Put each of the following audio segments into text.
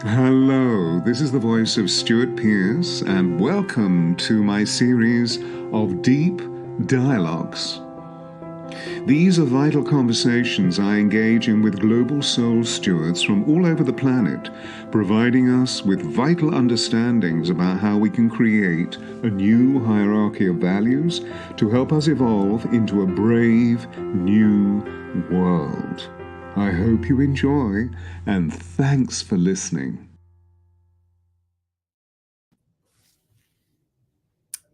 Hello, this is the voice of Stuart Pearce, and welcome to my series of Deep Dialogues. These are vital conversations I engage in with global soul stewards from all over the planet, providing us with vital understandings about how we can create a new hierarchy of values to help us evolve into a brave new world. I hope you enjoy, and thanks for listening.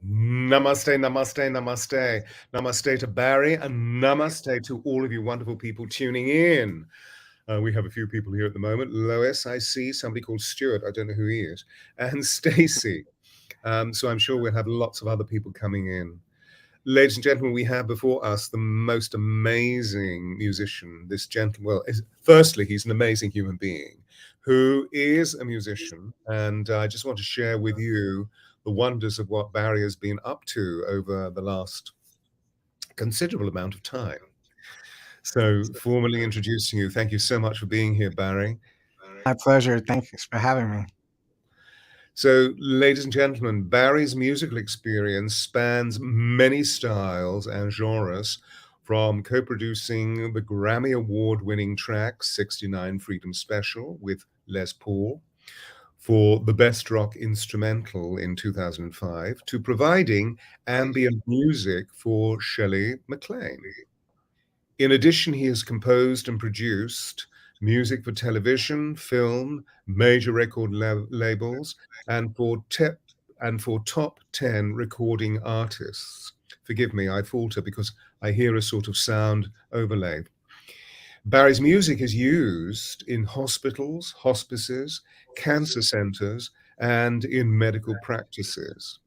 Namaste, namaste, namaste. Namaste to Barry, and namaste to all of you wonderful people tuning in. We have a few people here at the moment. Lois, I see. Somebody called Stuart. I don't know who he is. And Stacy. So I'm sure we'll have lots of other people coming in. Ladies and gentlemen, we have before us the most amazing musician. This gentleman, firstly, he's an amazing human being who is a musician. And I just want to share with you the wonders of what Barry has been up to over the last considerable amount of time. So, formally introducing you, thank you so much for being here, Barry. My pleasure. Thanks for having me. So, ladies and gentlemen, Barry's musical experience spans many styles and genres, from co-producing the Grammy Award-winning track 69 Freedom Special with Les Paul for the Best Rock Instrumental in 2005, to providing ambient music for Shirley MacLaine. In addition, he has composed and produced music for television, film, major record labels, and for top 10 recording artists. Forgive me, I falter because I hear a sort of sound overlay. Barry's music is used in hospitals, hospices, cancer centers, and in medical practices.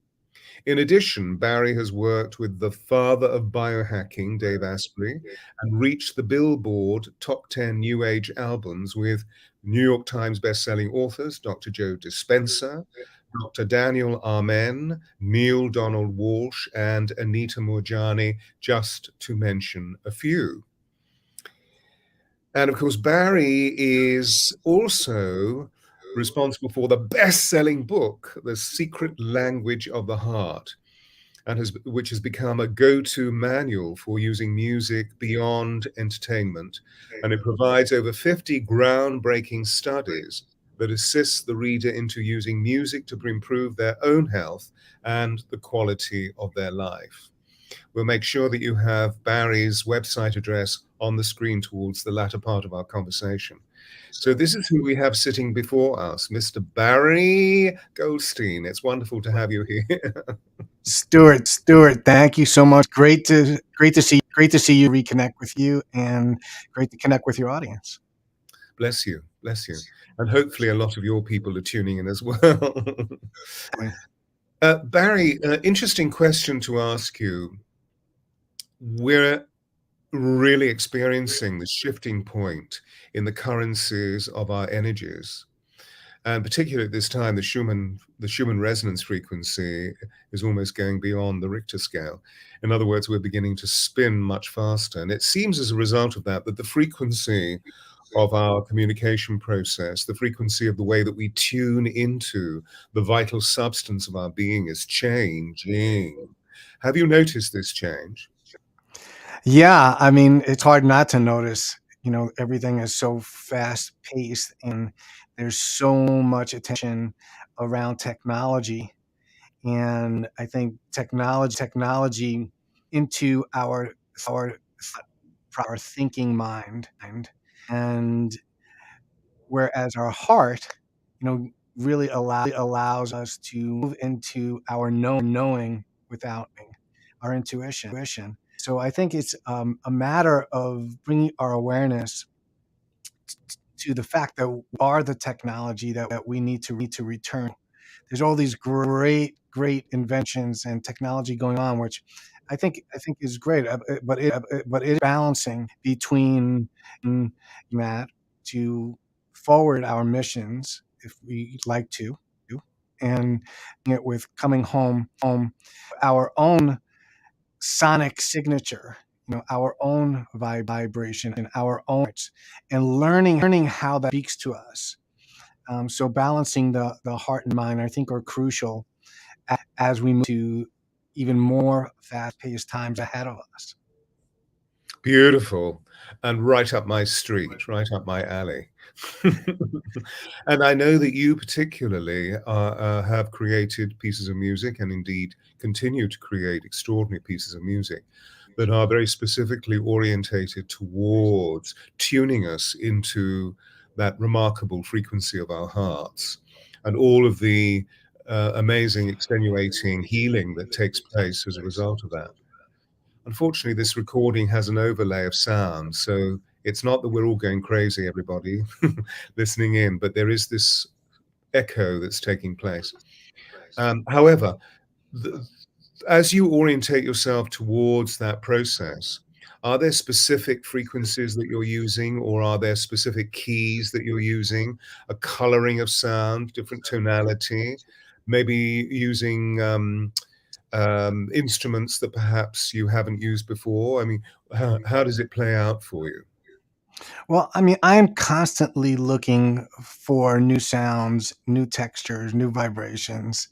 In addition, Barry has worked with the father of biohacking, Dave Asprey, and reached the Billboard top 10 New Age albums with New York Times bestselling authors Dr. Joe Dispenza, Dr. Daniel Amen, Neale Donald Walsch, and Anita Moorjani, just to mention a few. And of course, Barry is also responsible for the best-selling book, The Secret Language of the Heart, which has become a go-to manual for using music beyond entertainment. And it provides over 50 groundbreaking studies that assist the reader into using music to improve their own health and the quality of their life. We'll make sure that you have Barry's website address on the screen towards the latter part of our conversation. So this is who we have sitting before us, Mr. Barry Goldstein. It's wonderful to have you here. Stuart, thank you so much. Great to see you, reconnect with you, and great to connect with your audience. Bless you, bless you. And hopefully a lot of your people are tuning in as well. Barry, interesting question to ask you. We're really experiencing the shifting point in the currencies of our energies. And particularly at this time, the Schumann resonance frequency is almost going beyond the Richter scale. In other words, we're beginning to spin much faster. And it seems as a result of that, that the frequency of our communication process, the frequency of the way that we tune into the vital substance of our being is changing. Have you noticed this change? Yeah, I mean, it's hard not to notice. Everything is so fast paced, and there's so much attention around technology. And I think technology into our thinking mind, and whereas our heart, really allows us to move into our knowing without our intuition. So I think it's a matter of bringing our awareness to the fact that we are the technology that we need to return. There's all these great inventions and technology going on, which I think is great, but it is balancing between that to forward our missions if we like to, and it with coming home our own sonic signature, our own vibration and our own, and learning how that speaks to us, So balancing the heart and mind, I think, are crucial as we move to even more fast-paced times ahead of us. Beautiful. And right up my street, right up my alley. And I know that you particularly have created pieces of music and indeed continue to create extraordinary pieces of music that are very specifically orientated towards tuning us into that remarkable frequency of our hearts and all of the amazing, extenuating healing that takes place as a result of that. Unfortunately, this recording has an overlay of sound, so it's not that we're all going crazy, everybody listening in, but there is this echo that's taking place. However, the, as you orientate yourself towards that process, are there specific frequencies that you're using, or are there specific keys that you're using, a coloring of sound, different tonality, maybe using instruments that perhaps you haven't used before? I mean, how does it play out for you? Well, I mean, I'm constantly looking for new sounds, new textures, new vibrations,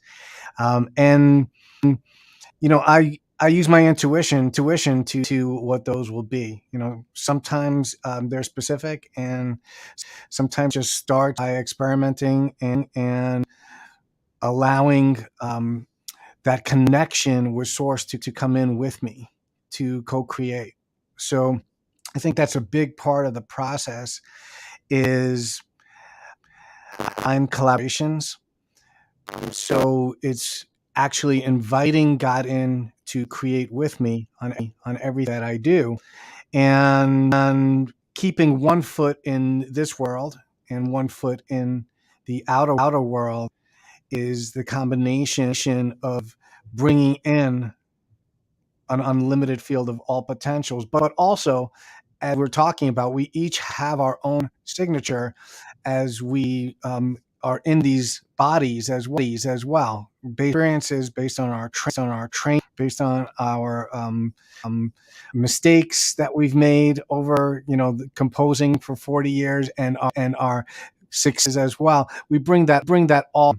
and I use my intuition to what those will be. Sometimes they're specific, and sometimes just start by experimenting and allowing that connection with source to come in with me to co-create. So I think that's a big part of the process is I'm collaborations. So it's actually inviting God in to create with me on everything that I do, and keeping one foot in this world and one foot in the outer world is the combination of bringing in an unlimited field of all potentials, but also, as we're talking about, we each have our own signature as we are in these bodies as well. Experiences based on our training, based on our mistakes that we've made over, composing for 40 years, and our successes as well. We bring that all.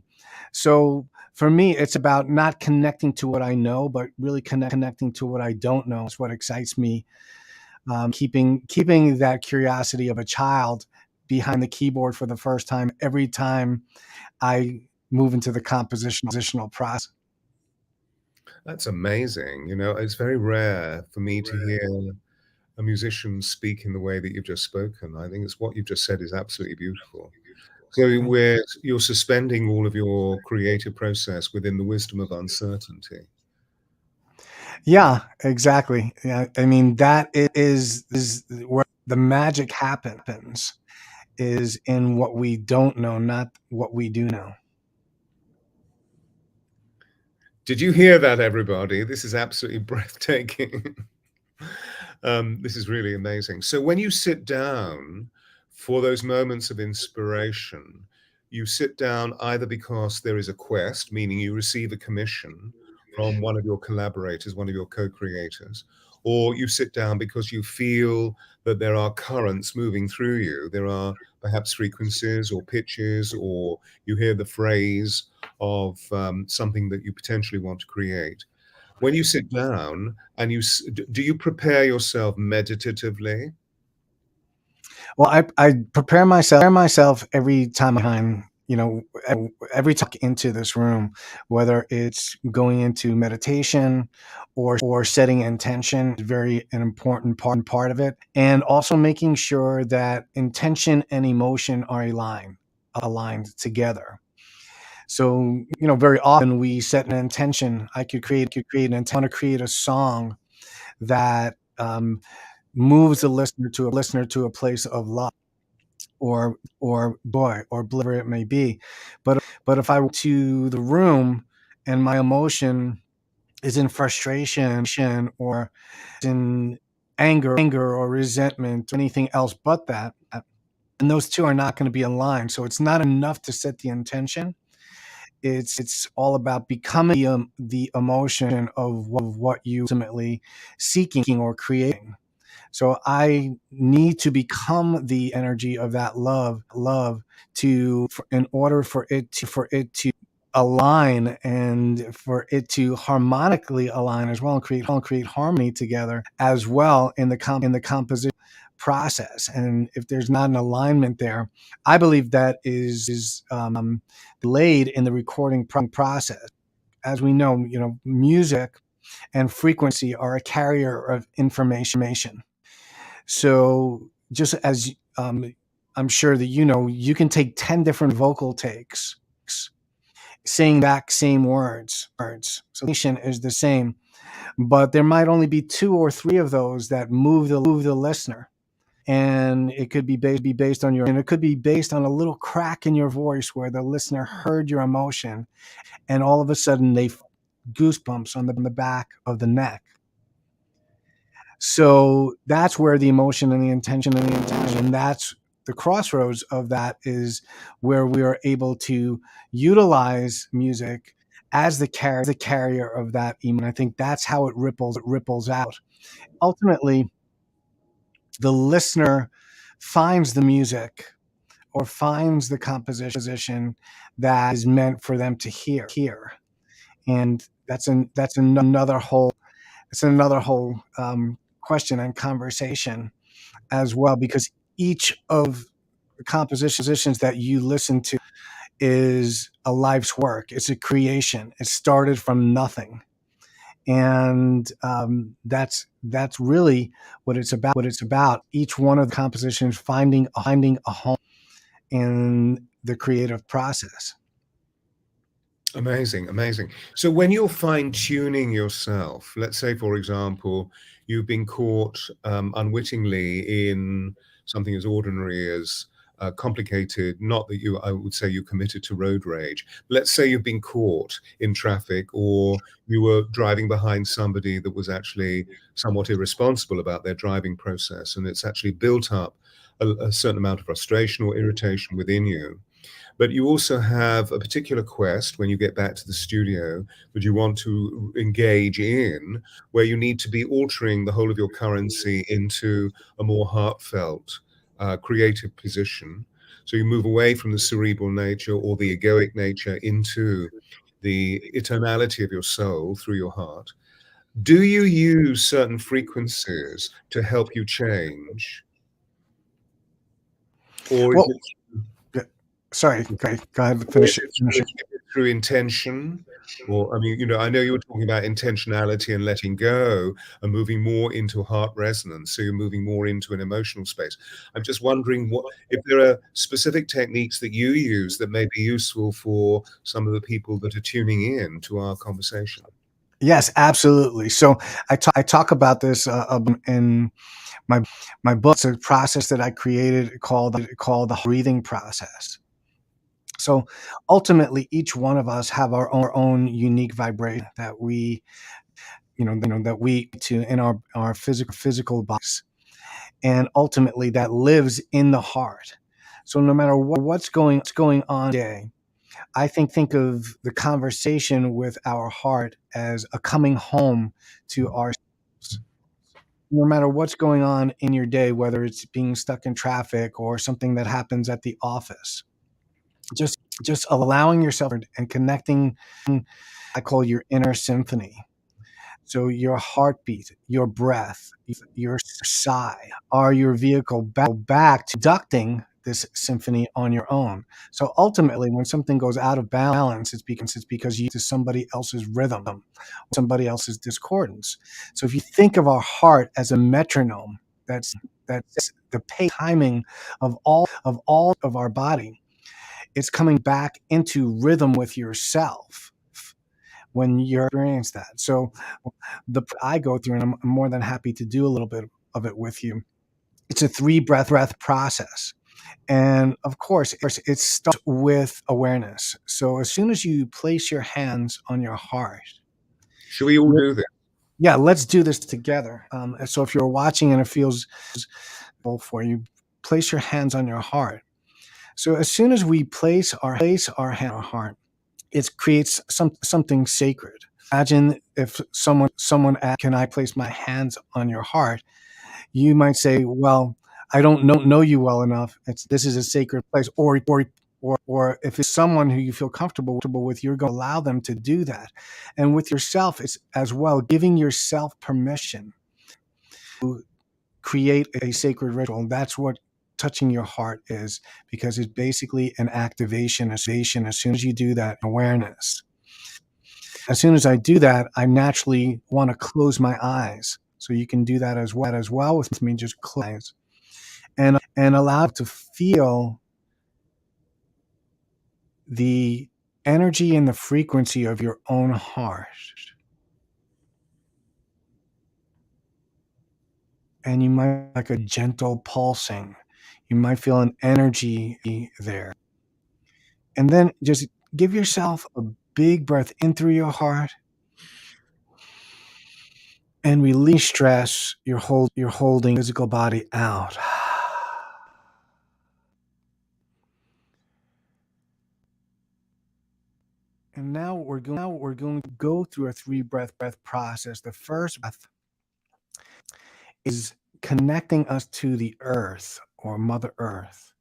So for me, it's about not connecting to what I know, but really connecting to what I don't know. It's what excites me. Keeping that curiosity of a child behind the keyboard for the first time every time I move into the compositional process. That's amazing. It's very rare for me to hear a musician speak in the way that you've just spoken. I think it's what you've just said is absolutely beautiful. So where you're suspending all of your creative process within the wisdom of uncertainty. Yeah, exactly. Yeah, I mean that is where the magic happens, is in what we don't know, not what we do know. Did you hear that, everybody? This is absolutely breathtaking. This is really amazing. So when you sit down for those moments of inspiration, you sit down either because there is a quest, meaning you receive a commission from one of your collaborators, one of your co-creators, or you sit down because you feel that there are currents moving through you. There are perhaps frequencies or pitches, or you hear the phrase of something that you potentially want to create. When you sit down and do you prepare yourself meditatively? Well, I prepare myself every time, every time into this room, whether it's going into meditation or setting intention, very an important part of it, and also making sure that intention and emotion are aligned together. So, very often we set an intention. I could create an intent. I want to create a song that moves the listener to a place of love or joy or whatever it may be. But if I went to the room and my emotion is in frustration or in anger or resentment, or anything else but that, and those two are not going to be aligned. So it's not enough to set the intention. It's all about becoming the emotion of what you ultimately seeking or creating. So I need to become the energy of that love in order for it to align and for it to harmonically align as well and create harmony together as well in the composition process. And if there's not an alignment there, I believe that is delayed in the recording process. As we know, music and frequency are a carrier of information. So just as I'm sure that you can take 10 different vocal takes saying back same words. So the nation is the same, but there might only be two or three of those that move the listener. And it could be based on and it could be based on a little crack in your voice where the listener heard your emotion, and all of a sudden they goosebumps on the back of the neck. So that's where the emotion and the intention and that's the crossroads of that is where we are able to utilize music as the carrier of that emotion. I think that's how it ripples out. Ultimately, the listener finds the music or finds the composition that is meant for them to hear. And that's another whole question and conversation as well, because each of the compositions that you listen to is a life's work. It's a creation. It started from nothing, and that's really what it's about. Each one of the compositions finding a home in the creative process. Amazing, amazing. So when you're fine tuning yourself, let's say, for example, you've been caught unwittingly in something as ordinary as complicated, not that I would say you committed to road rage. Let's say you've been caught in traffic, or you were driving behind somebody that was actually somewhat irresponsible about their driving process, and it's actually built up a certain amount of frustration or irritation within you. But you also have a particular quest when you get back to the studio that you want to engage in, where you need to be altering the whole of your currency into a more heartfelt, creative position. So you move away from the cerebral nature or the egoic nature into the eternality of your soul through your heart. Do you use certain frequencies to help you change? Or is Well, it sorry, go ahead, Or is finish it. it through intention? Or, I mean, I know you were talking about intentionality and letting go and moving more into heart resonance, so you're moving more into an emotional space. I'm just wondering if there are specific techniques that you use that may be useful for some of the people that are tuning in to our conversation. Yes, absolutely. So I talk about this in my book. It's a process that I created called the breathing process. So ultimately, each one of us have our own unique vibration that we that we to in our physical bodies, and ultimately that lives in the heart. So no matter what's going on today, I think of the conversation with our heart as a coming home to ourselves. No matter what's going on in your day, whether it's being stuck in traffic or something that happens at the office, just allowing yourself and connecting, I call your inner symphony. So your heartbeat, your breath, your sigh are your vehicle back to conducting this symphony on your own. So ultimately, when something goes out of balance, it's because you to somebody else's rhythm, somebody else's discordance. So if you think of our heart as a metronome, that's the timing of all of our body. It's coming back into rhythm with yourself when you're experiencing that. So I go through, and I'm more than happy to do a little bit of it with you. It's a 3 breath process. And of course, it starts with awareness. So as soon as you place your hands on your heart, Should we all do this? yeah, let's do this together. So if you're watching and it feels for you, place your hands on your heart. So as soon as we place our hand on our heart, it creates something sacred. Imagine if someone asked, "Can I place my hands on your heart?" You might say, well, I don't know you well enough. This is a sacred place. Or if it's someone who you feel comfortable with, you're going to allow them to do that. And with yourself, it's as well giving yourself permission to create a sacred ritual. And that's what touching your heart is, because it's basically an activation as soon as you do that awareness. As soon as I do that, I naturally want to close my eyes. So you can do that as well with me. Just close and allow to feel the energy and the frequency of your own heart. And you might like a gentle pulsing. You might feel an energy there. And then just give yourself a big breath in through your heart and release stress you're holding physical body out. And now we're going to go through a 3-breath process. The first breath is connecting us to the earth or Mother Earth.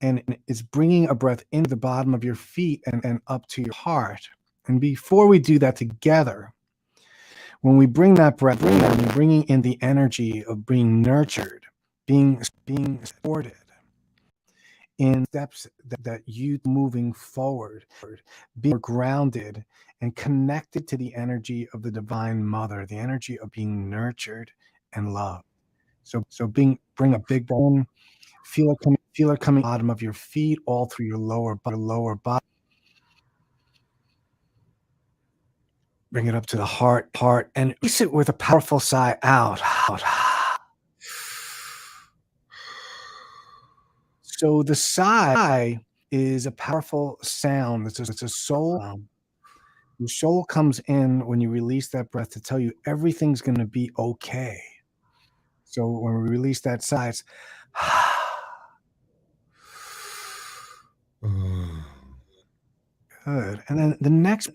And it's bringing a breath into the bottom of your feet and up to your heart. And before we do that together, when we bring that breath in, we're bringing in the energy of being nurtured, being supported in steps that you moving forward, being grounded and connected to the energy of the Divine Mother, the energy of being nurtured and loved. So bring a big breath in, feel it coming bottom of your feet, all through your lower body. Bring it up to the heart, and release it with a powerful sigh out. So the sigh is a powerful sound. It's a soul sound. Your soul comes in when you release that breath to tell you everything's going to be okay. So when we release that sigh, it's good. And then the next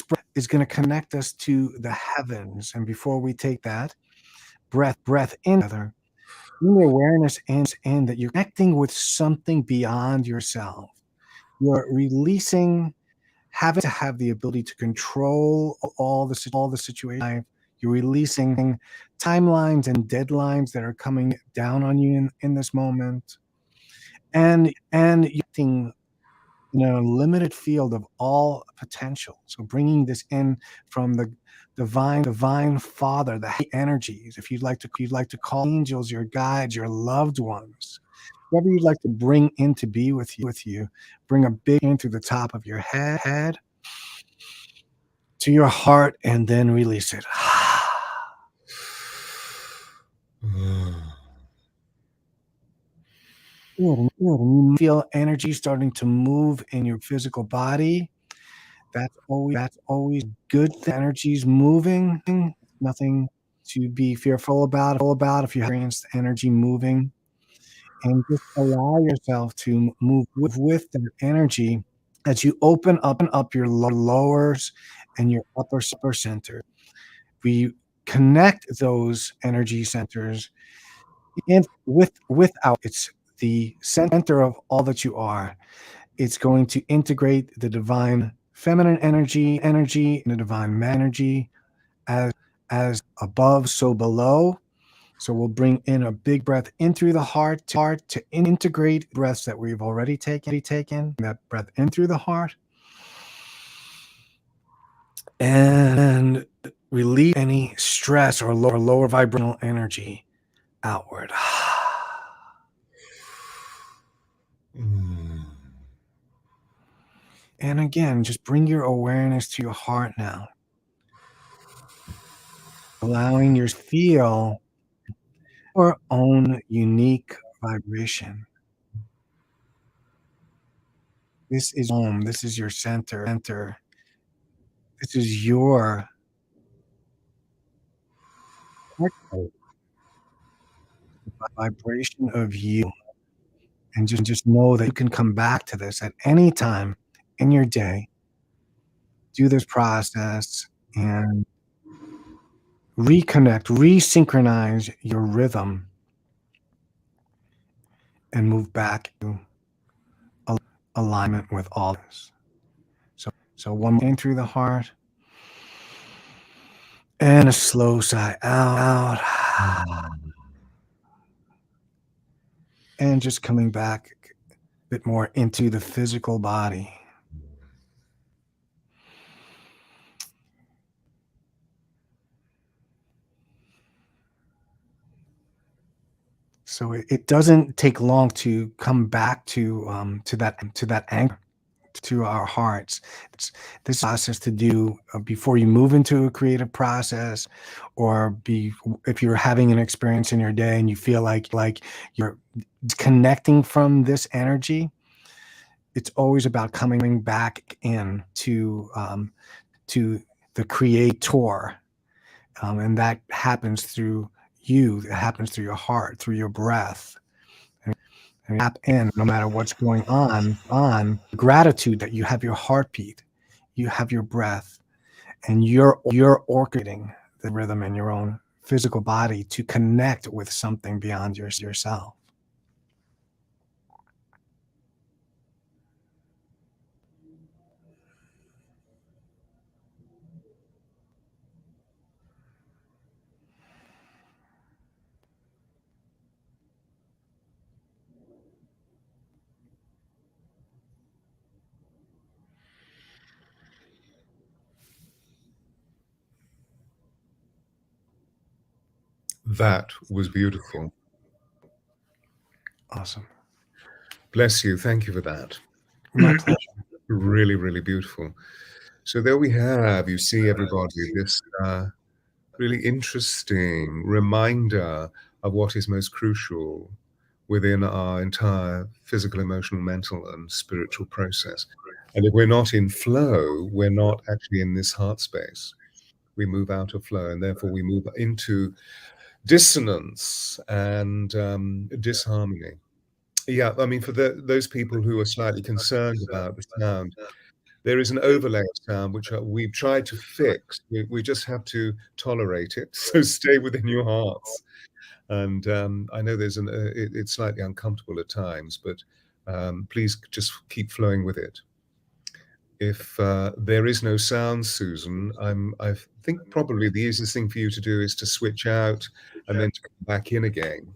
breath is going to connect us to the heavens. And before we take that breath in, bring the awareness in that you're connecting with something beyond yourself. You're releasing having to have the ability to control all the situation. You're releasing timelines and deadlines that are coming down on you in this moment. And you're in a limited field of all potential. So bringing this in from the divine Father, the energies, if you'd like to call angels, your guides, your loved ones, whoever you'd like to bring in to be with you, bring a big in through the top of your head to your heart, and then release it. Good. And you feel energy starting to move in your physical body. That's always good. Energy's moving. Nothing to be fearful about if you experience energy moving. And just allow yourself to move with that energy as you open up your lowers and your upper center. We connect those energy centers and without it's the center of all that you are. It's going to integrate the divine feminine energy and the divine man energy as above, so below. So we'll bring in a big breath in through the heart to integrate breaths that we've already taken. That breath in through the heart. And release any stress or lower vibrational energy outward. And again, just bring your awareness to your heart now. Allowing your feel your own unique vibration. This is home. This is your center. This is your heart rate, the vibration of you. And just know that you can come back to this at any time in your day. Do this process and reconnect, resynchronize your rhythm and move back to alignment with all this. So one more in through the heart, and a slow sigh out. And just coming back a bit more into the physical body. So it doesn't take long to come back to that anchor, to our hearts. It's this process to do before you move into a creative process, or if you're having an experience in your day and you feel like you're connecting from this energy. It's always about coming back in to the creator, and that happens through you. It happens through your heart, through your breath. And tap in, no matter what's going on gratitude that you have your heartbeat, you have your breath, and you're orchestrating the rhythm in your own physical body to connect with something beyond yourself. That was beautiful. Awesome. Bless you. Thank you for that. My pleasure. Really, really beautiful. So there we have, you see, everybody, this really interesting reminder of what is most crucial within our entire physical, emotional, mental, and spiritual process. And if we're not in flow, we're not actually in this heart space. We move out of flow, and therefore we move into dissonance and disharmony. Yeah, I mean, for those people who are slightly concerned about the sound, there is an overlay of sound which we've tried to fix. We just have to tolerate it. So stay within your hearts. And I know it's slightly uncomfortable at times, but please just keep flowing with it. If there is no sound, Susan, I think probably the easiest thing for you to do is to switch out and then to come back in again.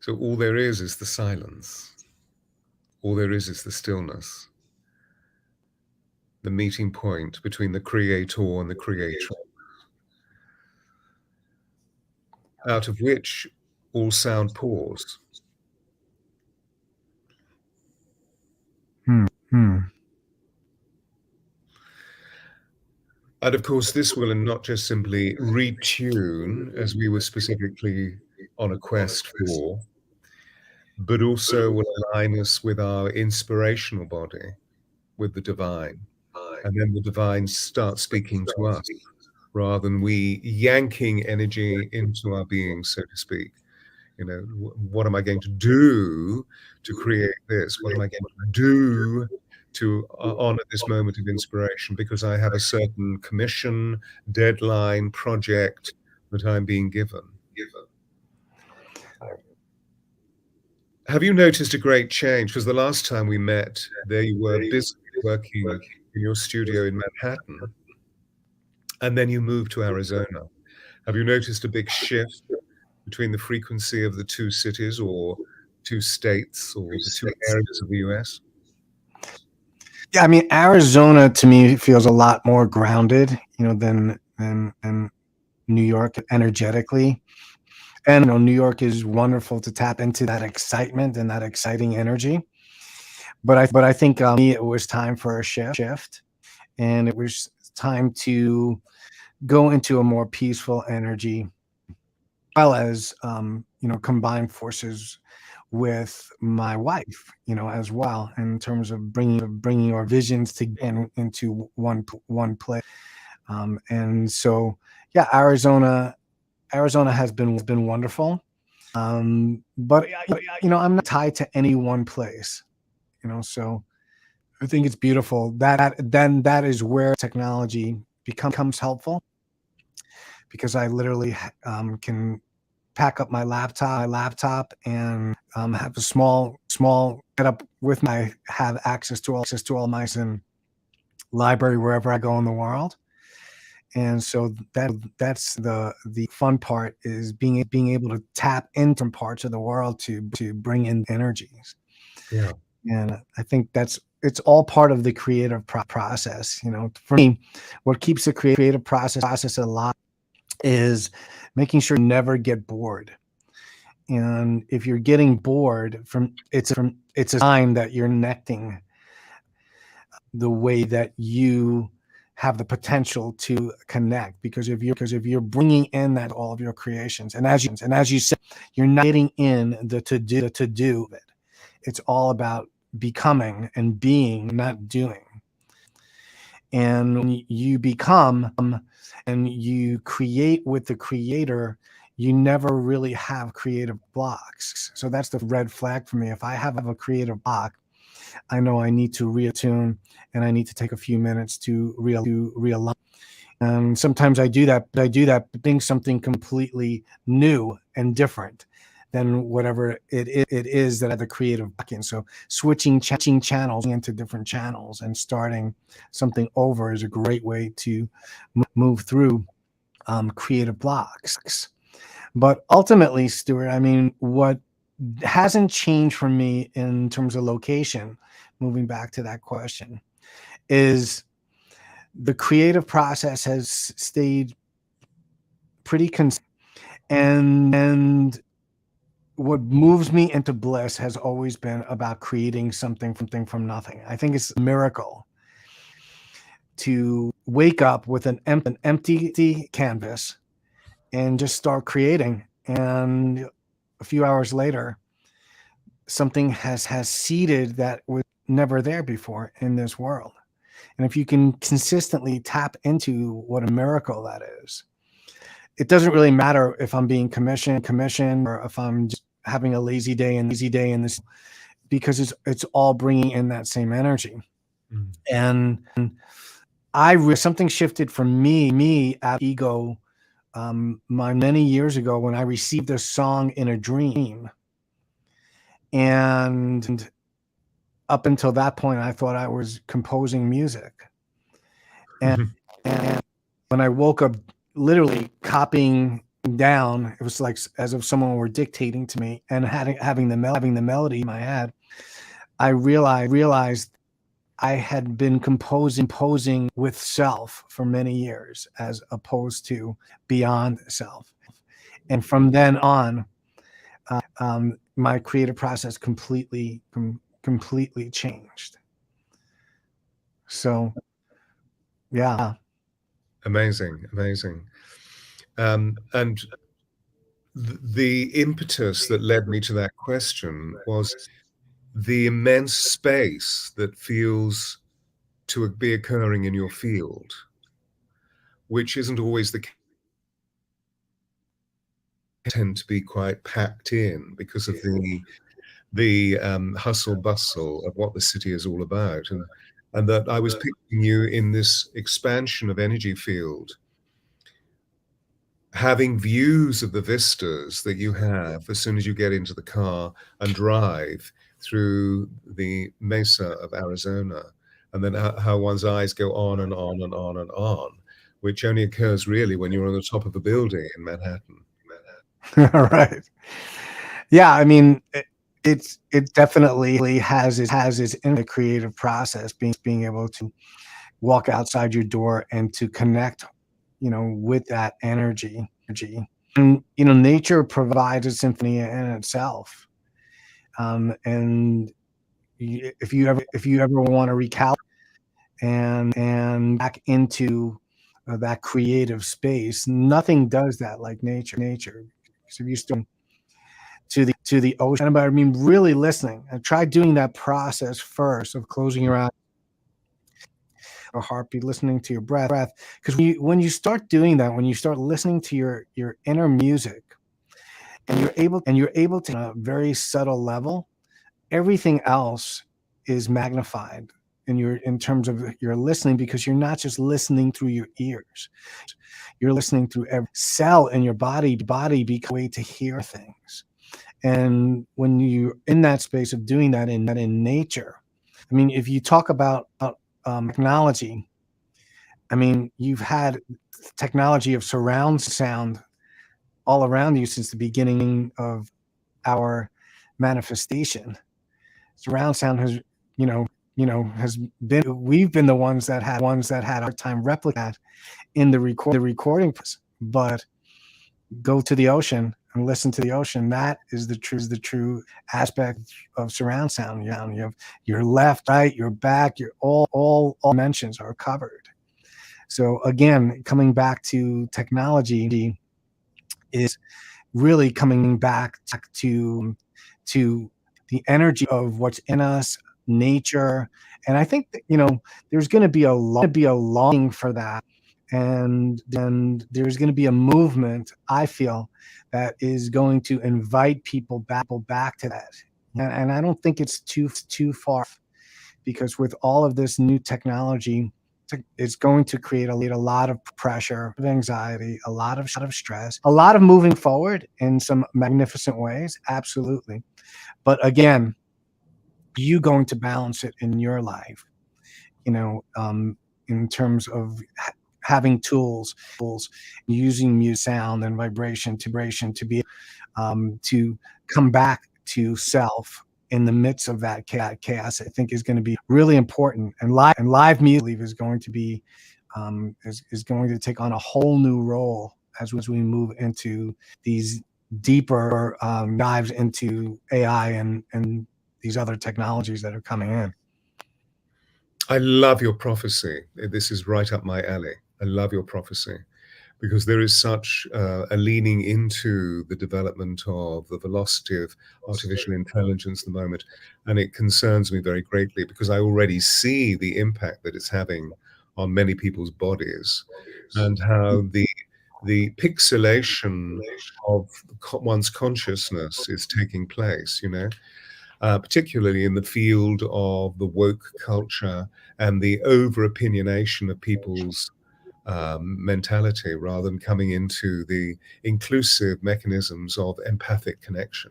So all there is the silence. All there is the stillness. The meeting point between the creator and the creator, out of which all sound pours. And of course, this will not just simply retune, as we were specifically on a quest for, but also will align us with our inspirational body, with the divine. And then the divine starts speaking to us, rather than we yanking energy into our being, so to speak. You know, what am I going to do to create this? What am I going to do to honor this moment of inspiration? Because I have a certain commission, deadline, project that I'm being given. Have you noticed a great change? Because the last time we met, there you were busy working in your studio in Manhattan, and then you moved to Arizona. Have you noticed a big shift between the frequency of the two cities or two states or the two areas of the US? Yeah, I mean, Arizona to me feels a lot more grounded, than New York energetically. And New York is wonderful to tap into that excitement and that exciting energy. But I think it was time for a shift, and it was time to go into a more peaceful energy, as well as combine forces with my wife, as well, in terms of bringing our visions into one place. And so, yeah, Arizona has been wonderful. But I'm not tied to any one place, so I think it's beautiful. That is where technology becomes helpful, because I literally can pack up my laptop and have a small setup with my have access to all my library wherever I go in the world. And so that's the fun part, is being able to tap into parts of the world to bring in energies. Yeah. And I think it's all part of the creative process. For me, what keeps the creative process alive is making sure you never get bored. And if you're getting bored it's a sign that you're connecting the way that you have the potential to connect. Because if you're bringing in that all of your creations, and as you said, you're not getting in the to do of it. It's all about becoming and being, not doing. And when you become and you create with the creator, you never really have creative blocks. So that's the red flag for me. If I have a creative block, I know I need to reattune, and I need to take a few minutes to realign. And sometimes I do that, being something completely new and different than whatever it is that I have the creative block in. So switching channels into different channels and starting something over is a great way to move through creative blocks. But ultimately, Stuart, I mean, what hasn't changed for me in terms of location, moving back to that question, is the creative process has stayed pretty consistent. And what moves me into bliss has always been about creating something from nothing. I think it's a miracle to wake up with an empty canvas and just start creating. And a few hours later, something has seeded that was never there before in this world. And if you can consistently tap into what a miracle that is, it doesn't really matter if I'm being commissioned, or if I'm just having a lazy day in this, because it's all bringing in that same energy. And something shifted for me out of ego many years ago, when I received a song in a dream. And up until that point, I thought I was composing music. And when I woke up, literally copying down, it was like as if someone were dictating to me, and having the melody in my head, I realized I had been composing with self for many years, as opposed to beyond self. And from then on, my creative process completely changed. So, yeah. Amazing. And the impetus that led me to that question was the immense space that feels to be occurring in your field, which isn't always the case. Tend to be quite packed in because of the hustle bustle of what the city is all about, and that I was picturing you in this expansion of energy field, having views of the vistas that you have as soon as you get into the car and drive through the mesa of Arizona, and then how one's eyes go on and on and on and on, which only occurs really when you're on the top of a building in Manhattan. Right. Yeah, I mean, it definitely has its in the creative process, being able to walk outside your door and to connect, with that energy. And nature provides a symphony in itself. And if you ever want to recalibrate and back into that creative space, nothing does that like nature. So if you still to the ocean, but I mean, really listening, and try doing that process first of closing your eyes, or heartbeat, listening to your breath. Because when you start doing that, when you start listening to your inner music, and you're able to, on a very subtle level, everything else is magnified. in terms of your listening, because you're not just listening through your ears, you're listening through every cell in your body becomes a way to hear things. And when you're in that space of doing that in nature, I mean, if you talk about technology, I mean, you've had technology of surround sound all around you since the beginning of our manifestation. Surround sound has, we've been the ones that had a hard time replicating that in the recording process. But go to the ocean and listen to the ocean. That is the true aspect of surround sound. You have your left, right, your back, your all dimensions are covered. So again, coming back to technology is really coming back to the energy of what's in us, nature. And I think that, there's going to be a longing for that. And then there's going to be a movement, I feel, that is going to invite people back to that. And I don't think it's too far, because with all of this new technology, it's going to create a lot of pressure, of anxiety, a lot of stress, a lot of moving forward in some magnificent ways. Absolutely. But again, you going to balance it in your life, in terms of having tools, using music, sound, and vibration to be to come back to self in the midst of that chaos, I think is going to be really important. And live music is going to be is going to take on a whole new role as we move into these deeper dives into AI and these other technologies that are coming in. I love your prophecy. This is right up my alley. I love your prophecy, because there is such a leaning into the development of the velocity of artificial intelligence at the moment. And it concerns me very greatly, because I already see the impact that it's having on many people's bodies, and how the pixelation of one's consciousness is taking place, particularly in the field of the woke culture and the over-opinionation of people's mentality, rather than coming into the inclusive mechanisms of empathic connection.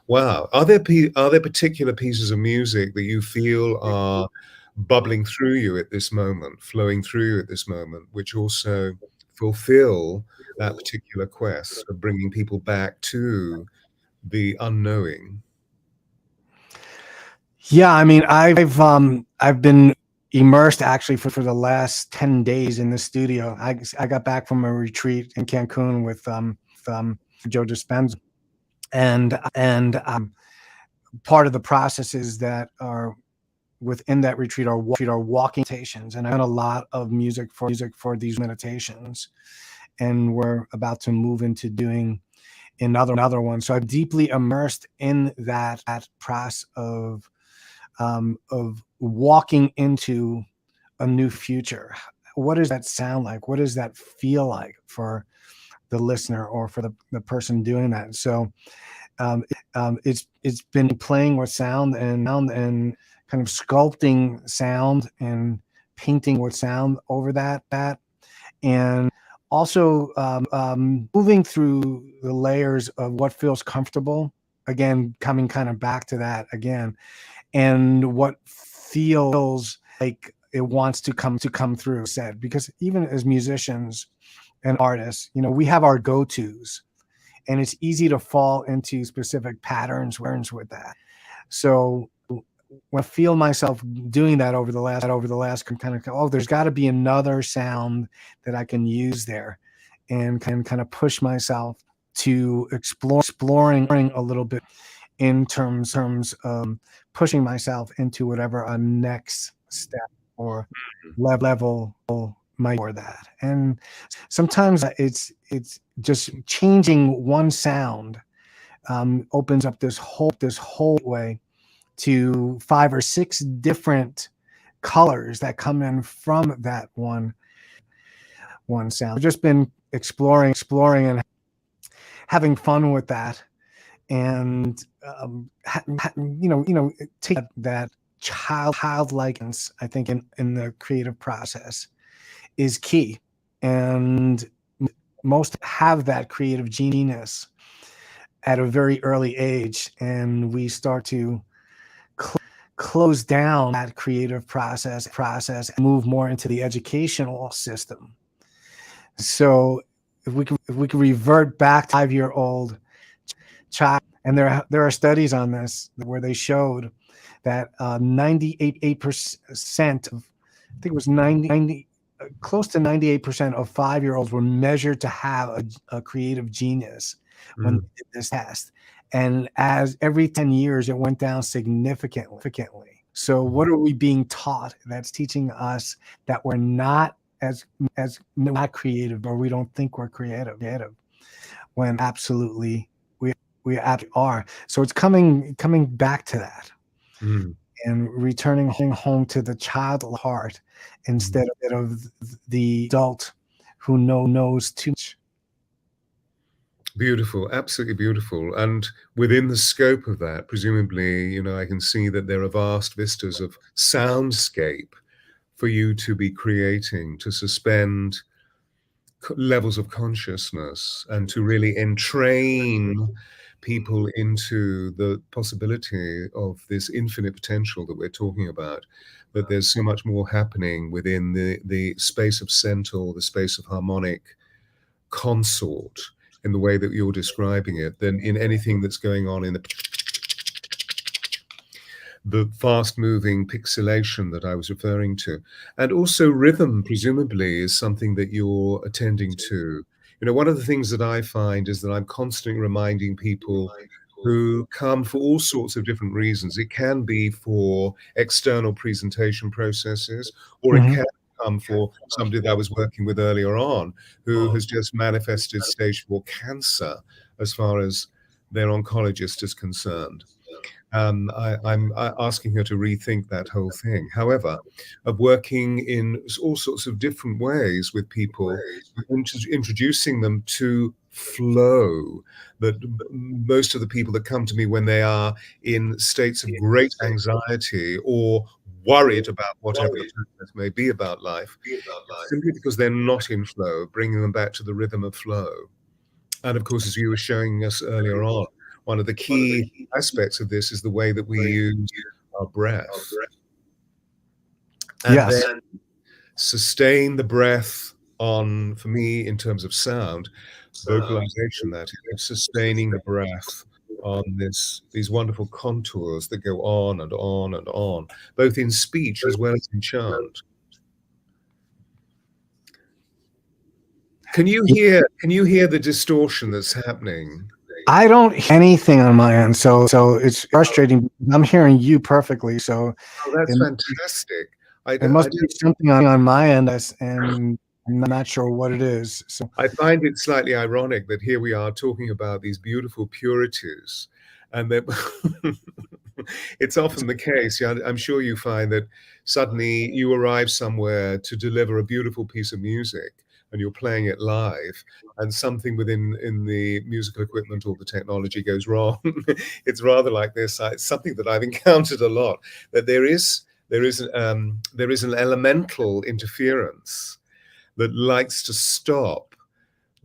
Wow. Are there particular pieces of music that you feel are bubbling through you at this moment, flowing through you at this moment, which also fulfill that particular quest of bringing people back to the unknowing? Yeah, I mean, I've been immersed actually for the last 10 days in the studio. I got back from a retreat in Cancun with Joe Dispenza, and part of the processes that are within that retreat are walking meditations, and I've done a lot of music for these meditations, and we're about to move into doing another one. So I'm deeply immersed in that process of walking into a new future. What does that sound like? What does that feel like for the listener or for the person doing that? So it's been playing with sound and kind of sculpting sound and painting with sound over that, and also moving through the layers of what feels comfortable. Again, coming kind of back to that again, and what feels like it wants to come through. Said, because even as musicians and artists, we have our go-tos, and it's easy to fall into specific patterns with that. So when I feel myself doing that over the last kind of, there's got to be another sound that I can use there, and can kind of push myself to exploring a little bit in terms of pushing myself into whatever a next step or level might for that. And sometimes it's just changing one sound opens up this whole way to 5 or 6 different colors that come in from that one sound. I've just been exploring and having fun with that, and take that childlike, I think, in the creative process is key. And most have that creative genius at a very early age, and we start to close down that creative process and move more into the educational system. So if we could revert back to 5-year-old child, and there are studies on this where they showed that 98% of, I think it was 90 close to 98% of 5-year-olds were measured to have a creative genius when they did this test. And as every 10 years, it went down significantly. So what are we being taught that's teaching us that we're not as not creative, or we don't think we're creative, when absolutely we absolutely are. So it's coming back to that. And returning home to the child heart instead of the adult who knows too much. Beautiful, absolutely beautiful. And within the scope of that, presumably, I can see that there are vast vistas of soundscape for you to be creating, to suspend levels of consciousness and to really entrain people into the possibility of this infinite potential that we're talking about, that there's so much more happening within the space of centaur, the space of harmonic consort, in the way that you're describing it, than in anything that's going on in the fast-moving pixelation that I was referring to. And also rhythm, presumably, is something that you're attending to. One of the things that I find is that I'm constantly reminding people who come for all sorts of different reasons. It can be for external presentation processes, or it can come for somebody that I was working with earlier on who has just manifested stage 4 cancer as far as their oncologist is concerned. I'm asking her to rethink that whole thing. However, of working in all sorts of different ways with people, introducing them to flow. That most of the people that come to me when they are in states of great anxiety or worried about whatever the process may be about life, simply because they're not in flow, bringing them back to the rhythm of flow. And of course, as you were showing us earlier on, one of the key aspects of this is the way that we use our breath. And then sustain the breath on, for me, in terms of sound, vocalization, that is, sustaining the breath on these wonderful contours that go on and on and on, both in speech as well as in chant. Can you hear the distortion that's happening? I don't hear anything on my end, so it's frustrating. I'm hearing you perfectly, so that's fantastic. It must be something on my end, and I'm not sure what it is. So I find it slightly ironic that here we are talking about these beautiful purities, and that it's often the case. I'm sure you find that suddenly you arrive somewhere to deliver a beautiful piece of music, and you're playing it live, and something in the musical equipment or the technology goes wrong. It's rather like this. It's something that I've encountered a lot, that there is an elemental interference that likes to stop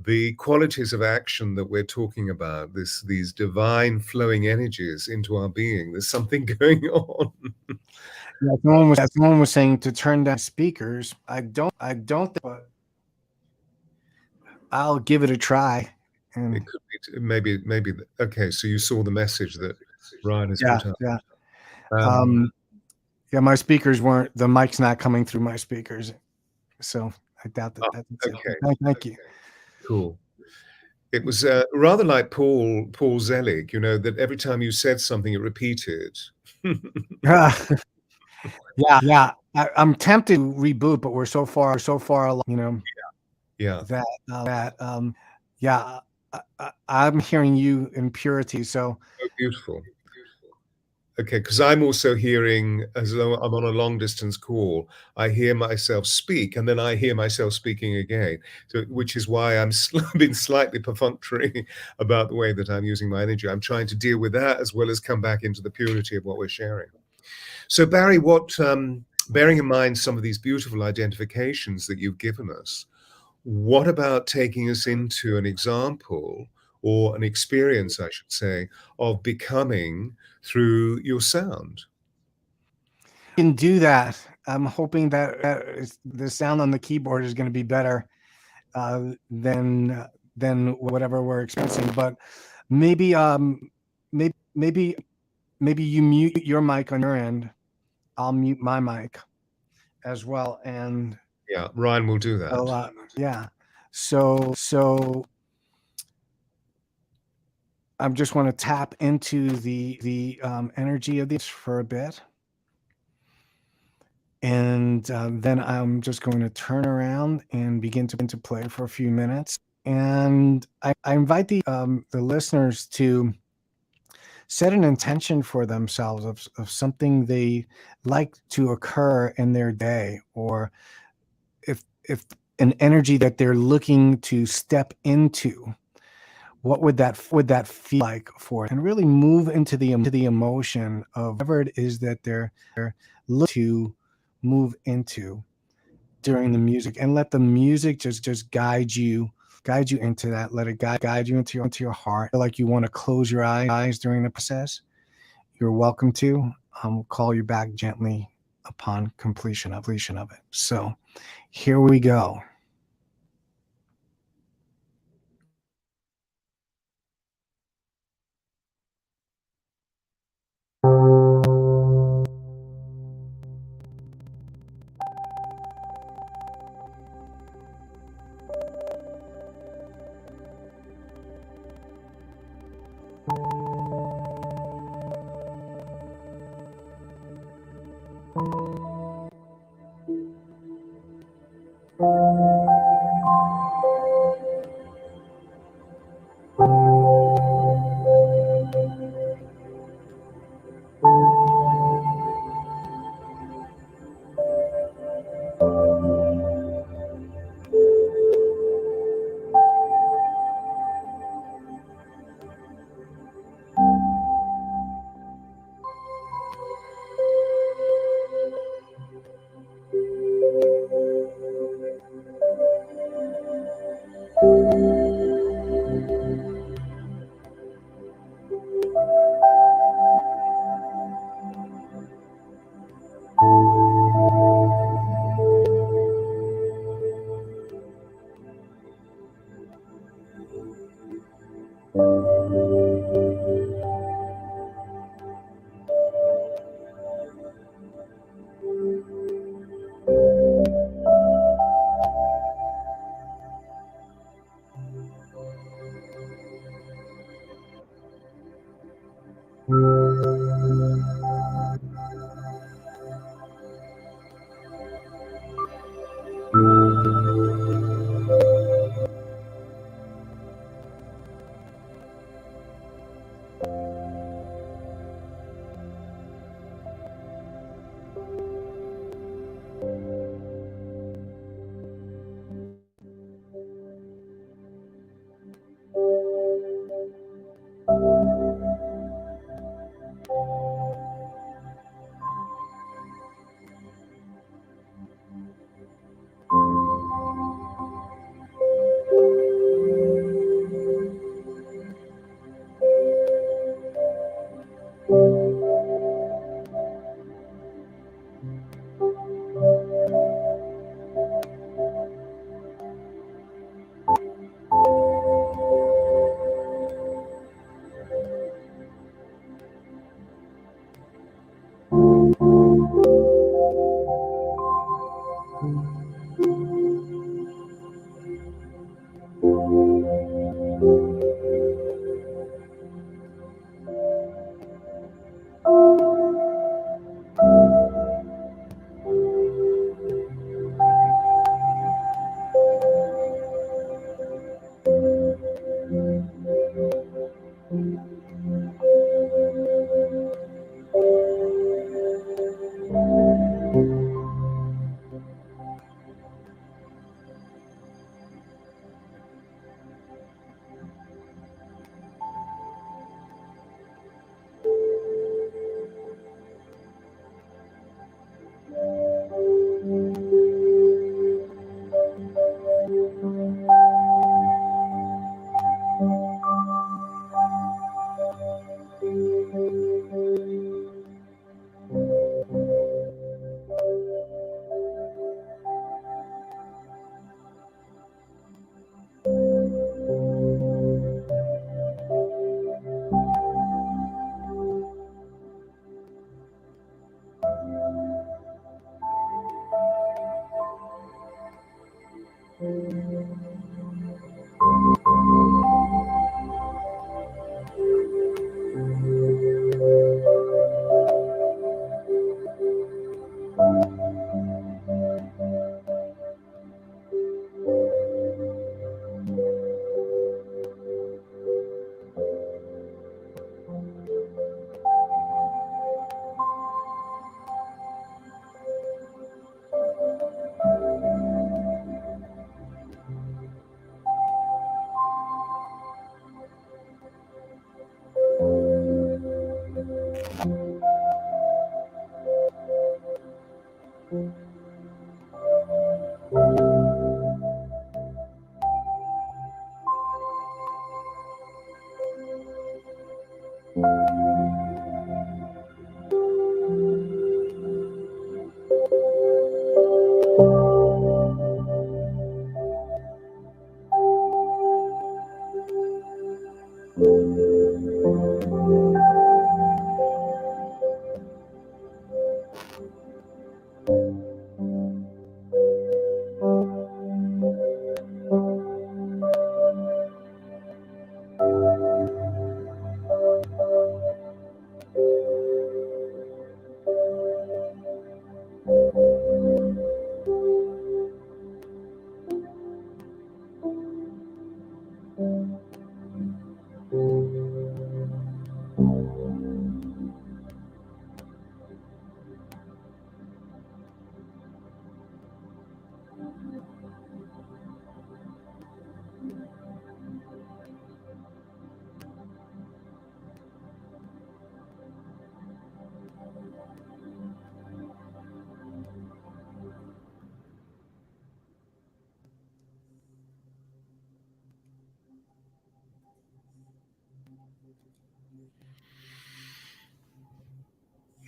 the qualities of action that we're talking about, these divine flowing energies into our being. There's something going on. Yeah, someone was saying to turn down speakers. I don't but I'll give it a try. And it could be maybe. Okay, so you saw the message that Ryan has put up. Yeah, my speakers weren't. The mic's not coming through my speakers, so I doubt that. Okay. Thank you. Cool. It was rather like Paul Zelig, that every time you said something, it repeated. Yeah. I'm tempted to reboot, but we're so far along, Yeah. I'm hearing you in purity. So beautiful. Okay, because I'm also hearing, as though I'm on a long distance call, I hear myself speak, and then I hear myself speaking again. So, which is why I'm been slightly perfunctory about the way that I'm using my energy. I'm trying to deal with that as well as come back into the purity of what we're sharing. So Barry, bearing in mind some of these beautiful identifications that you've given us, what about taking us into an example or an experience, I should say, of becoming through your sound? Can do that. I'm hoping that the sound on the keyboard is going to be better than whatever we're experiencing. But maybe maybe you mute your mic on your end. I'll mute my mic as well, and Yeah, Ryan will do that. yeah. So I just want to tap into the energy of this for a bit. And then I'm just going to turn around and begin to play for a few minutes. And I invite the listeners to set an intention for themselves of something they like to occur in their day, or if an energy that they're looking to step into. What would that feel like for it? And really move into the emotion of whatever it is that they're looking to move into during the music, and let the music just guide you into that. Let it guide you into your heart. Feel like you want to close your eyes during the process, you're welcome to. Call you back gently upon completion of it. So here we go.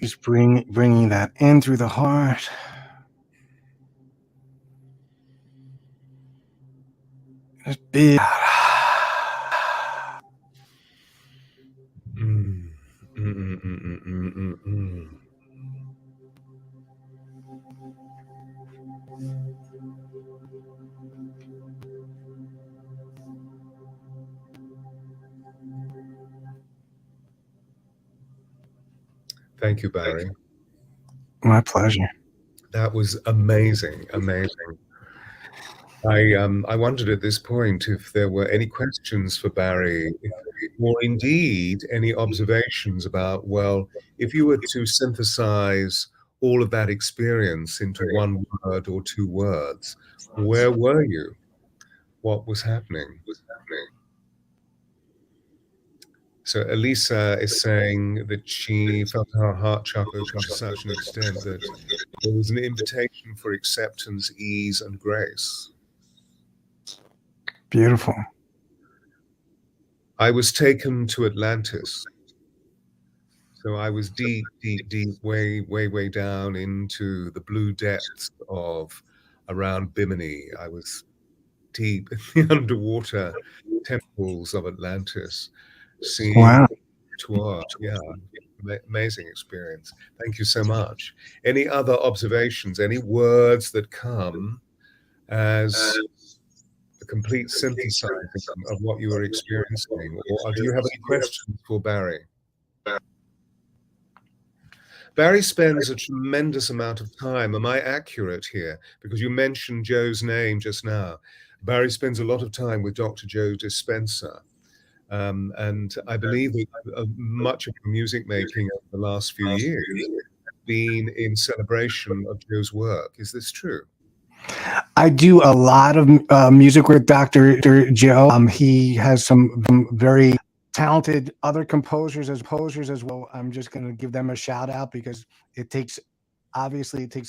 Just bringing that in through the heart. Just big. Mm. Mm, mm, mm, mm, mm, mm. Thank you, Barry. My pleasure. That was amazing, amazing. I wondered at this point if there were any questions for Barry, or indeed any observations about, well, if you were to synthesize all of that experience into one word or two words, where were you? What was happening? So Elisa is saying that she felt her heart chakra open to such an extent that there was an invitation for acceptance, ease, and grace. Beautiful. I was taken to Atlantis. So I was deep, deep, deep, way, way, way down into the blue depths of around Bimini. I was deep in the underwater temples of Atlantis, seeing Wow. tour. Yeah, amazing experience. Thank you so much. Any other observations? Any words that come as a complete synthesizing of what you were experiencing, or do you have any questions for Barry? Barry spends a tremendous amount of time. Am I accurate here? Because you mentioned Joe's name just now. Barry spends a lot of time with Dr. Joe Dispenza. And I believe that much of the music making over the last few years has been in celebration of Joe's work. Is this true? I do a lot of music with Dr. Joe. He has some very talented other composers as well. I'm just going to give them a shout out because it takes a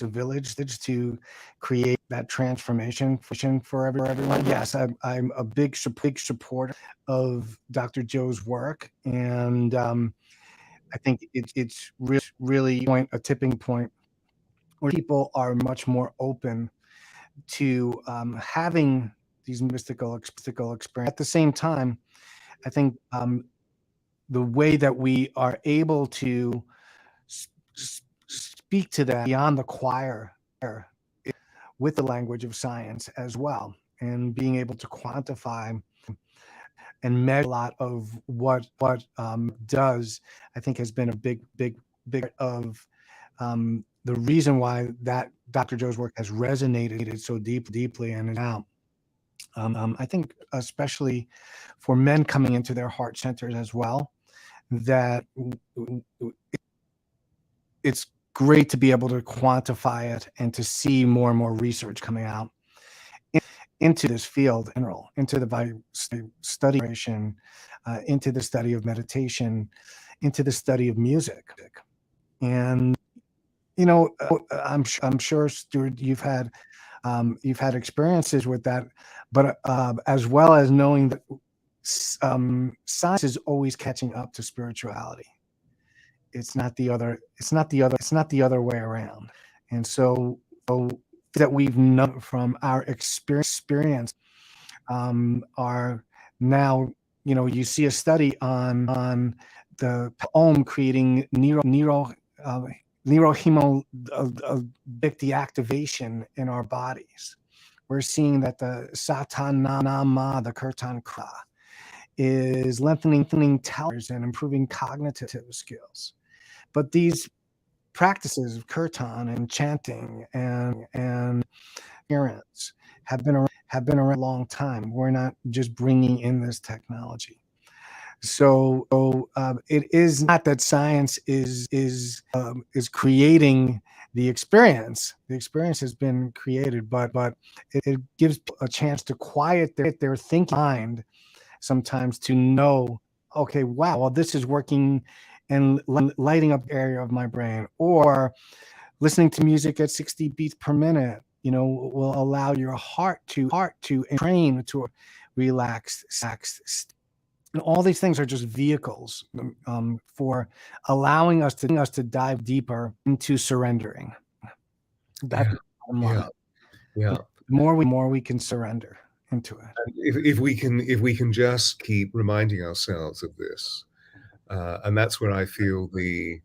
village to create that transformation for everyone. Yes, I'm a big supporter of Dr. Joe's work, and I think it's really a tipping point where people are much more open to having these mystical experiences. At the same time, I think the way that we are able to speak to that beyond the choir with the language of science as well, and being able to quantify and measure a lot of what does, I think, has been a big of the reason why that Dr. Joe's work has resonated so deeply and now. I think especially for men coming into their heart centers as well, that it's great to be able to quantify it and to see more and more research coming out into this field in general, into the study, into the study of meditation, into the study of music. And I'm sure, Stuart, you've had experiences with that, but as well as knowing that science is always catching up to spirituality. It's not the other way around. And so that we've known from our experience are now, you see a study on the Om creating deactivation in our bodies. We're seeing that the Satan Nama, the Kirtan Kra, is lengthening towers and improving cognitive skills. But these practices of kirtan and chanting and appearance have been around a long time. We're not just bringing in this technology. So it is not that science is creating the experience. The experience has been created, but it gives a chance to quiet their thinking mind sometimes, to know, okay, wow, well, this is working and lighting up the area of my brain, or listening to music at 60 beats per minute, will allow your heart to train to a relaxed. And all these things are just vehicles for allowing us to dive deeper into surrendering. That's Yeah. the bottom Yeah. line. Yeah. The more we can surrender into it. If we can just keep reminding ourselves of this, and that's where I feel the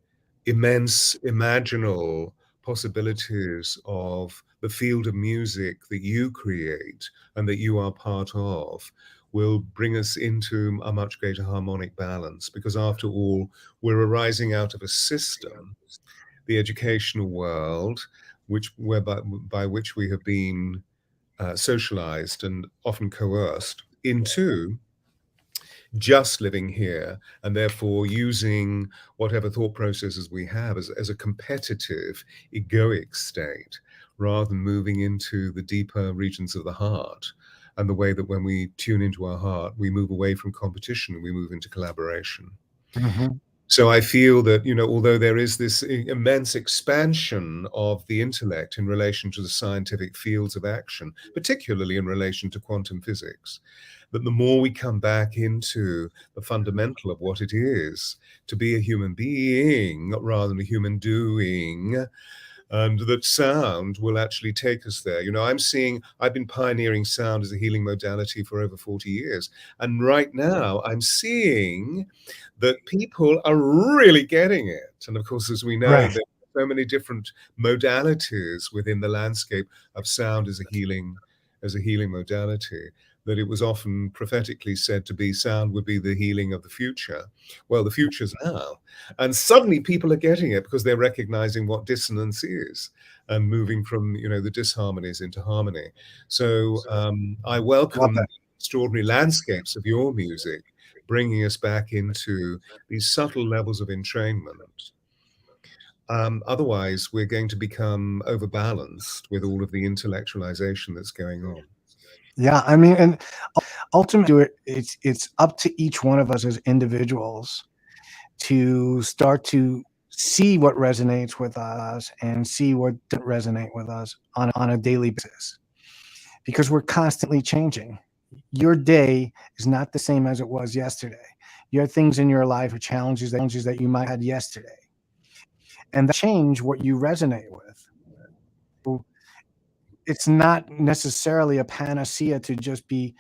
immense imaginal possibilities of the field of music that you create and that you are part of will bring us into a much greater harmonic balance. Because after all, we're arising out of a system, the educational world, by which we have been socialized and often coerced into just living here and therefore using whatever thought processes we have as a competitive, egoic state rather than moving into the deeper regions of the heart. And the way that when we tune into our heart, we move away from competition and we move into collaboration. Mm-hmm. So I feel that, although there is this immense expansion of the intellect in relation to the scientific fields of action, particularly in relation to quantum physics, that the more we come back into the fundamental of what it is to be a human being rather than a human doing, and that sound will actually take us there. I've been pioneering sound as a healing modality for over 40 years. And right now I'm seeing that people are really getting it. And of course, as we know, Right. there are so many different modalities within the landscape of sound as a healing modality, that it was often prophetically said to be sound would be the healing of the future. Well, the future's now. And suddenly people are getting it because they're recognizing what dissonance is and moving from, the disharmonies into harmony. So I Love welcome that. the extraordinary landscapes of your music, bringing us back into these subtle levels of entrainment. Otherwise, we're going to become overbalanced with all of the intellectualization that's going on. Yeah, I mean, and ultimately, it's up to each one of us as individuals to start to see what resonates with us and see what doesn't resonate with us on a daily basis, because we're constantly changing. Your day is not the same as it was yesterday. Your things in your life are challenges that you might have had yesterday, and that change what you resonate with. So it's not necessarily a panacea to just be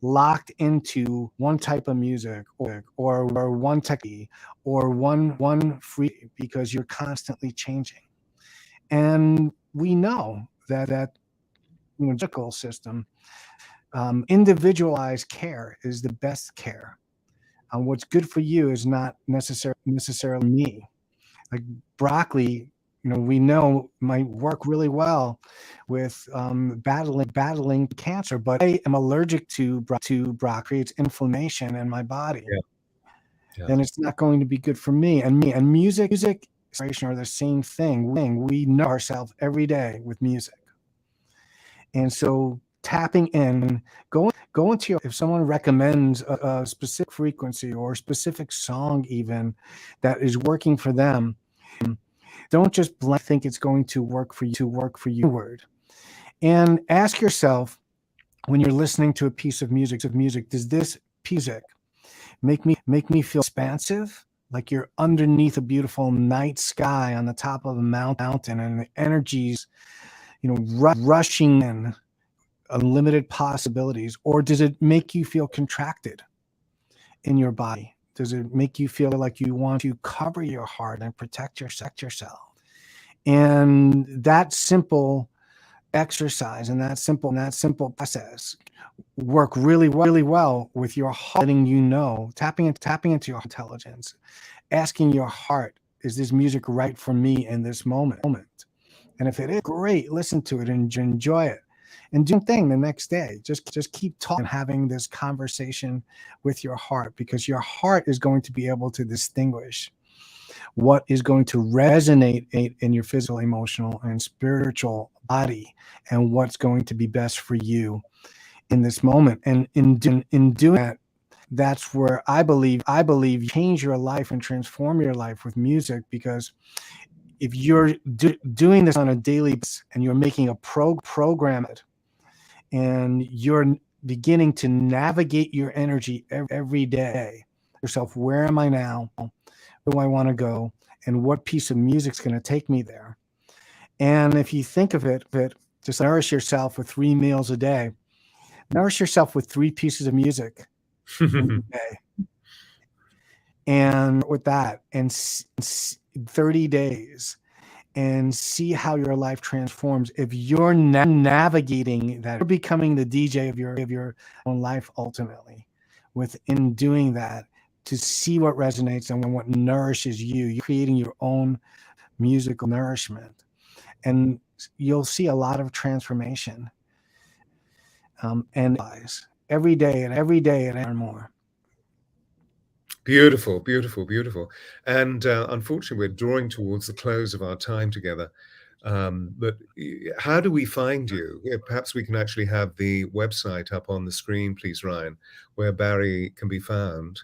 locked into one type of music or one technique or one free, because you're constantly changing. And we know that medical system, individualized care is the best care. What's good for you is not necessarily me. Like broccoli, we know might work really well with battling cancer, but I am allergic to broccoli. It's inflammation in my body. Yeah. Yeah. Then it's not going to be good for me. And music, inspiration are the same thing. We know ourselves every day with music, and so tapping in, go into if someone recommends a specific frequency or a specific song even that is working for them, don't just think it's going to work for you. Word. And ask yourself, when you're listening to a piece of music, does this music make me feel expansive? Like you're underneath a beautiful night sky on the top of a mountain, and the energies, rushing in, unlimited possibilities? Or does it make you feel contracted in your body? Does it make you feel like you want to cover your heart and protect yourself? And that simple exercise and that simple process work really well with your heart, letting tapping into your intelligence, asking your heart, is this music right for me in this moment? And if it is, great, listen to it and enjoy it, and do the thing the next day. Just keep talking and having this conversation with your heart, because your heart is going to be able to distinguish what is going to resonate in your physical, emotional, and spiritual body, and what's going to be best for you in this moment. And in doing that, that's where I believe you change your life and transform your life with music. Because if you're doing this on a daily basis and you're making a program, and you're beginning to navigate your energy every day. Yourself, where am I now? Where do I want to go? And what piece of music's going to take me there? And if you think of it, just nourish yourself with 3 meals a day. Nourish yourself with 3 pieces of music every day. And with that, and 30 days, and see how your life transforms. If you're navigating that, you're becoming the DJ of your own life ultimately. Within doing that, to see what resonates and what nourishes you, you're creating your own musical nourishment, and you'll see a lot of transformation. And every day and more. Beautiful, beautiful, beautiful. And unfortunately, we're drawing towards the close of our time together. But how do we find you? Perhaps we can actually have the website up on the screen, please, Ryan, where Barry can be found,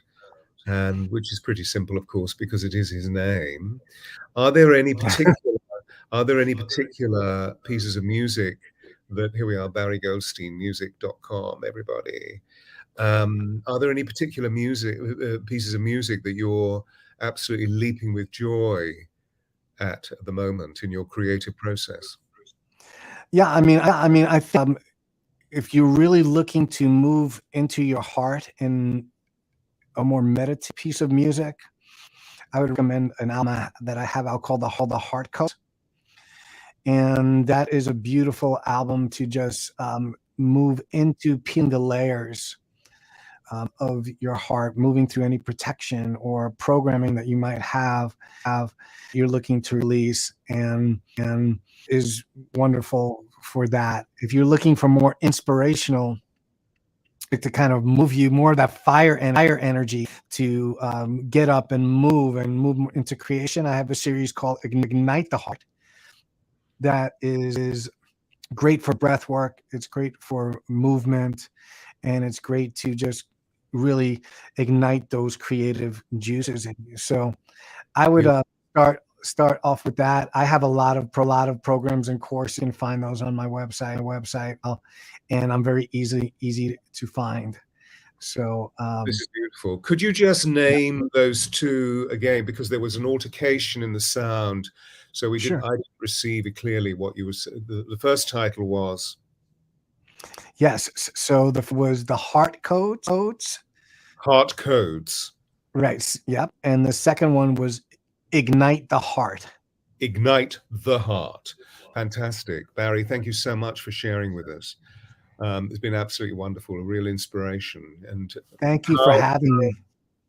and which is pretty simple, of course, because it is his name. Are there any particular pieces of music that, here we are, Barry Goldstein, music.com, everybody. Are there any particular pieces of music that you're absolutely leaping with joy at the moment in your creative process? Yeah, I mean, I think if you're really looking to move into your heart in a more meditative piece of music, I would recommend an album that I have out called the Heart Codes. And that is a beautiful album to just move into peeling the layers of your heart, moving through any protection or programming that you might have you're looking to release, and is wonderful for that. If you're looking for more inspirational, to kind of move you more of that fire energy to get up and move into creation, I have a series called Ignite the Heart that is great for breath work. It's great for movement, and it's great to just really ignite those creative juices in you. So I would start off with that. I have a lot of programs and courses. You can find those on my website. And I'm very easy to find. So this is beautiful. Could you just name those two again, because there was an altercation in the sound, so I didn't receive it clearly what you were saying. The first title was? Yes. So was the Heart Codes. Heart Codes. Right. Yep. And the second one was Ignite the Heart. Ignite the Heart. Fantastic. Barry, thank you so much for sharing with us. It's been absolutely wonderful, a real inspiration. And thank you for having me.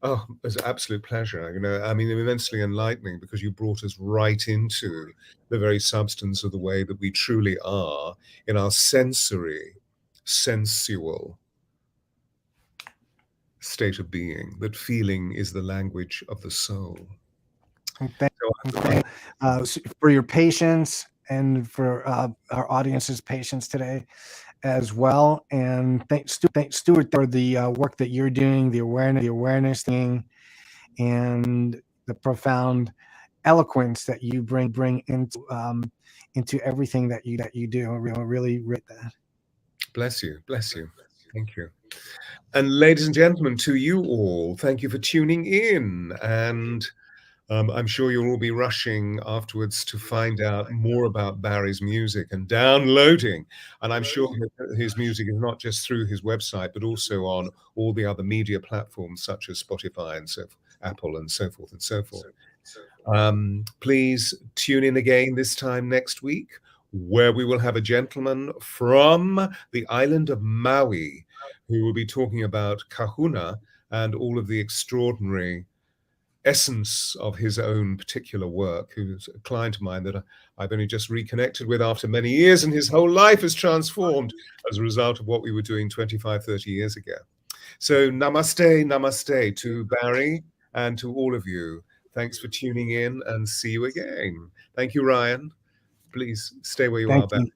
Oh, it's an absolute pleasure. I mean, immensely enlightening, because you brought us right into the very substance of the way that we truly are in our sensual state of being, that feeling is the language of the soul. Thank you for your patience, and for our audience's patience today as well. And thanks Stuart for the work that you're doing, the awareness thing, and the profound eloquence that you bring into everything that you do. I really rate that. Bless you. Thank you. And ladies and gentlemen, to you all, thank you for tuning in. And I'm sure you'll all be rushing afterwards to find out more about Barry's music and downloading. And I'm sure his music is not just through his website, but also on all the other media platforms such as Spotify and Apple and so forth and so forth. Please tune in again this time next week, where we will have a gentleman from the island of Maui who will be talking about kahuna and all of the extraordinary essence of his own particular work, who's a client of mine that I've only just reconnected with after many years, and his whole life has transformed as a result of what we were doing 25, 30 years ago. So namaste to Barry and to all of you. Thanks for tuning in, and see you again. Thank you, Ryan. Please stay where you are, Barry.